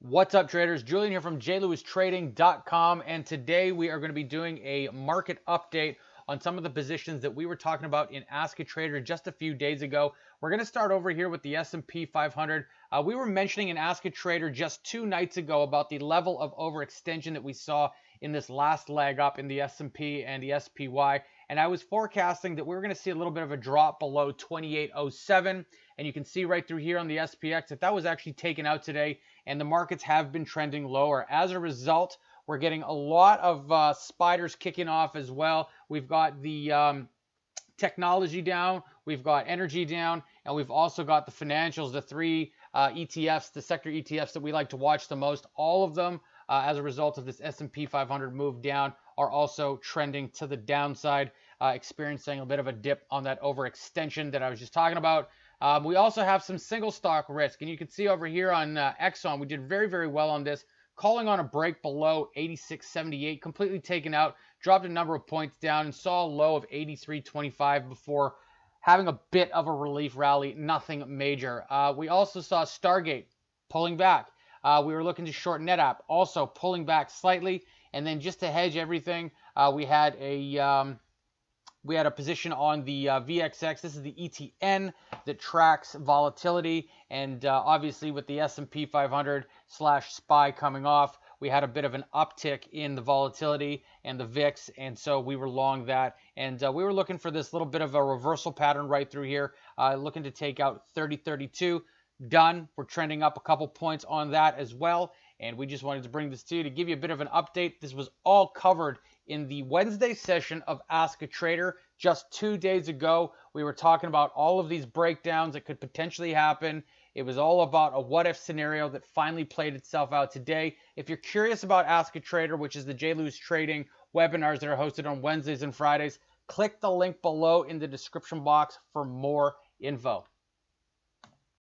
What's up, traders? Julian here from jlewistrading.com, and today we are going to be doing a market update on some of the positions that we were talking about in Ask a Trader just a few days ago. We're going to start over here with the S&P 500. We were mentioning in Ask a Trader just 2 nights ago about the level of overextension that we saw in this last leg up in the S&P and the SPY, and I was forecasting that we were going to see a little bit of a drop below 2807, and you can see right through here on the SPX that was actually taken out today, and the markets have been trending lower. As a result, we're getting a lot of spiders kicking off as well. We've got the technology down, we've got energy down, and we've also got the financials, the three ETFs, the sector ETFs that we like to watch the most. All of them, as a result of this S&P 500 move down, are also trending to the downside, experiencing a bit of a dip on that overextension that I was just talking about. We also have some single stock risk, and you can see over here on Exxon, we did very, very well on this, calling on a break below 86.78, completely taken out, dropped a number of points down, and saw a low of 83.25 before having a bit of a relief rally, nothing major. We also saw Stargate pulling back. We were looking to short NetApp, also pulling back slightly, and then just to hedge everything, we had a position on the VXX. This is the ETN that tracks volatility, and obviously with the S&P 500 / SPY coming off, we had a bit of an uptick in the volatility and the VIX, and so we were long that, and we were looking for this little bit of a reversal pattern right through here, looking to take out 30.32. Done. We're trending up a couple points on that as well, and we just wanted to bring this to you to give you a bit of an update. This was all covered in the Wednesday session of Ask a Trader just 2 days ago. We were talking about all of these breakdowns that could potentially happen. It was all about a what-if scenario that finally played itself out today. If you're curious about Ask a Trader, which is the J. Lewis Trading webinars that are hosted on Wednesdays and Fridays, click the link below in the description box for more info.